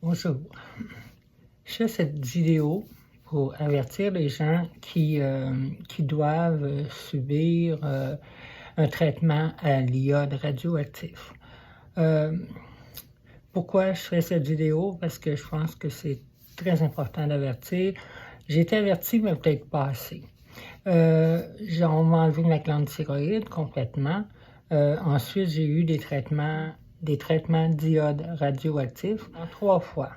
Bonjour. Je fais cette vidéo pour avertir les gens qui doivent subir un traitement à l'iode radioactif. Pourquoi je fais cette vidéo? Parce que je pense que c'est très important d'avertir. J'ai été averti, mais peut-être pas assez. On m'a enlevé ma glande thyroïde complètement. Ensuite, j'ai eu des traitements d'iode radioactif en 3 fois.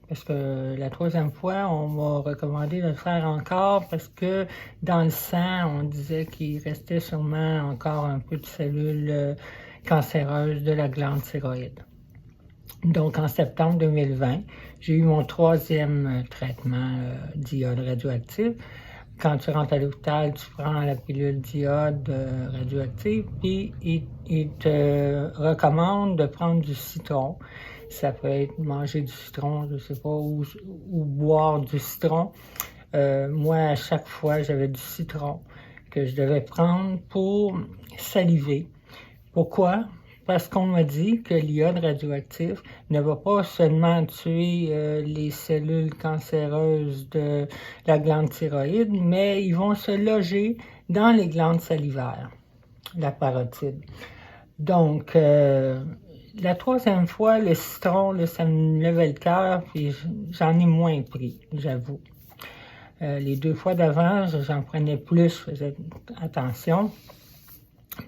Parce que la 3e fois, on m'a recommandé de le faire encore parce que dans le sang, on disait qu'il restait sûrement encore un peu de cellules cancéreuses de la glande thyroïde. Donc, en septembre 2020, j'ai eu mon 3e traitement d'iode radioactif. Quand tu rentres à l'hôpital, tu prends la pilule d'iode radioactive, puis il te recommande de prendre du citron. Ça peut être manger du citron, je ne sais pas, ou boire du citron. Moi, à chaque fois, j'avais du citron que je devais prendre pour saliver. Pourquoi? Parce qu'on m'a dit que l'iode radioactif ne va pas seulement tuer les cellules cancéreuses de la glande thyroïde, mais ils vont se loger dans les glandes salivaires, la parotide. Donc, la 3e fois, le citron, là, ça me levait le cœur, puis j'en ai moins pris, j'avoue. Les 2 fois d'avant, j'en prenais plus, je faisais attention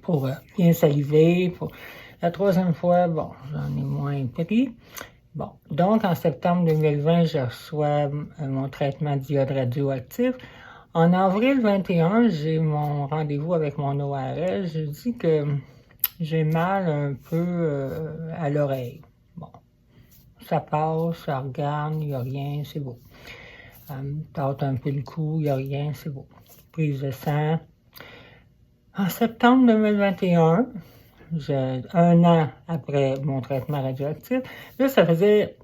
pour bien saliver. La 3e fois, bon, j'en ai moins pris. Bon, donc en septembre 2020, je reçois mon traitement d'iode radioactif. En avril 21, j'ai mon rendez-vous avec mon ORL. Je dis que j'ai mal un peu à l'oreille. Bon, ça passe, ça regarde, il n'y a rien, c'est beau. Ça me tâte un peu le cou, il n'y a rien, c'est beau. Prise de sang. En septembre 2021, 1 an après mon traitement radioactif, là, ça faisait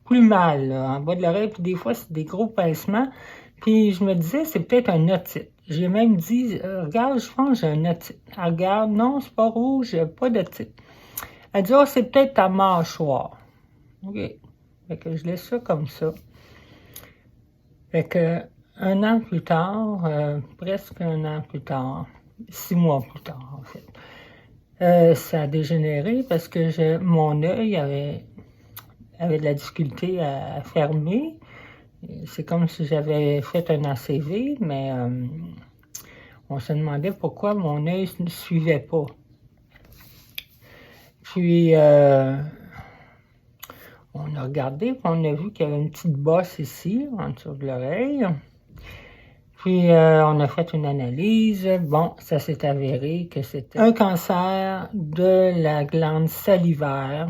plus mal là, en bas de l'oreille, puis des fois, c'est des gros pincements. Puis je me disais, c'est peut-être un otite. J'ai même dit, regarde, je pense que j'ai un otite. Elle regarde, non, c'est pas rouge, j'ai pas d'otite. Elle dit, oh, c'est peut-être ta mâchoire. OK. Fait que je laisse ça comme ça. Fait que 1 an plus tard, presque 1 an plus tard, 6 mois plus tard, en fait, ça a dégénéré parce que mon œil avait de la difficulté à fermer. C'est comme si j'avais fait un ACV, mais on se demandait pourquoi mon œil ne suivait pas. Puis, on a regardé, puis on a vu qu'il y avait une petite bosse ici, en dessous de l'oreille. Puis, on a fait une analyse. Bon, ça s'est avéré que c'était un cancer de la glande salivaire,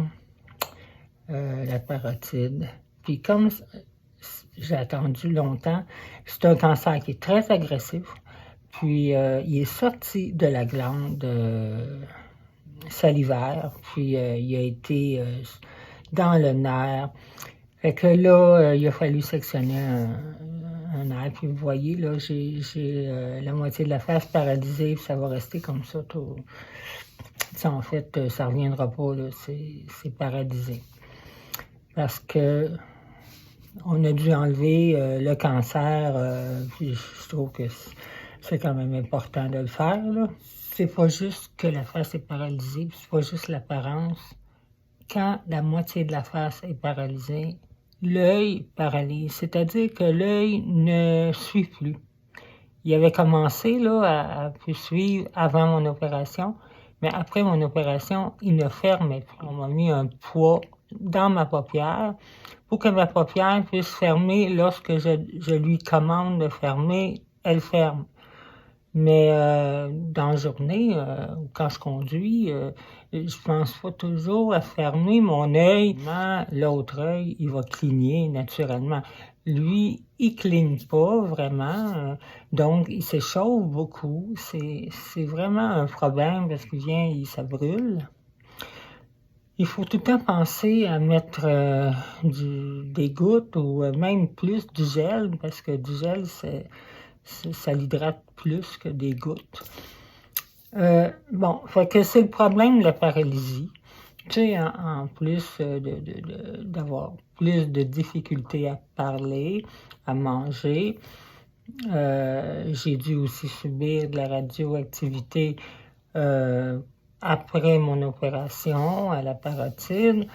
la parotide. Puis, comme j'ai attendu longtemps, c'est un cancer qui est très agressif. Puis, il est sorti de la glande salivaire. Puis, il a été dans le nerf. Fait que là, il a fallu sectionner un nerf. Puis vous voyez, là, j'ai la moitié de la face paralysée. Puis ça va rester comme ça. Tout. Ça, en fait, ça ne reviendra pas. C'est paralysé. Parce que on a dû enlever le cancer. Puis je trouve que c'est quand même important de le faire. Là. C'est pas juste que la face est paralysée. C'est pas juste l'apparence. Quand la moitié de la face est paralysée, l'œil paralyse, c'est-à-dire que l'œil ne suit plus. Il avait commencé là, à suivre avant mon opération, mais après mon opération, il ne fermait plus. On m'a mis un poids dans ma paupière pour que ma paupière puisse fermer lorsque je lui commande de fermer, elle ferme. Mais dans la journée, quand je conduis, je pense pas toujours à fermer mon œil. L'autre œil, il va cligner naturellement. Lui, il cligne pas vraiment, donc il s'échauffe beaucoup. C'est vraiment un problème parce qu'il ça brûle. Il faut tout le temps penser à mettre des gouttes ou même plus du gel, parce que du gel, ça l'hydrate plus que des gouttes. Bon, fait que c'est le problème de la paralysie. sais, en plus d'avoir plus de difficultés à parler, à manger, j'ai dû aussi subir de la radioactivité après mon opération à la parotide,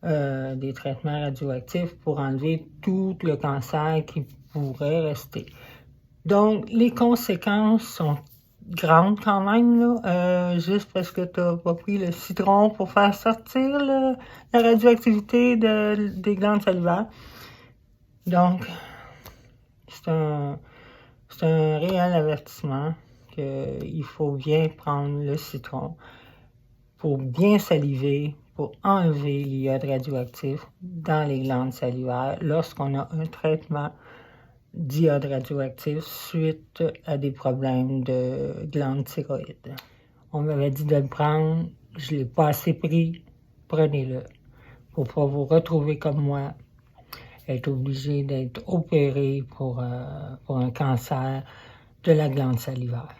des traitements radioactifs pour enlever tout le cancer qui pourrait rester. Donc, les conséquences sont grandes quand même, là, juste parce que tu n'as pas pris le citron pour faire sortir la radioactivité des glandes salivaires. Donc, c'est un réel avertissement qu'il faut bien prendre le citron pour bien saliver, pour enlever l'iode radioactif dans les glandes salivaires lorsqu'on a un traitement d'iode radioactif suite à des problèmes de glandes thyroïdes. On m'avait dit de le prendre, je ne l'ai pas assez pris, prenez-le. Pour ne pas vous retrouver comme moi, être obligé d'être opéré pour un cancer de la glande salivaire.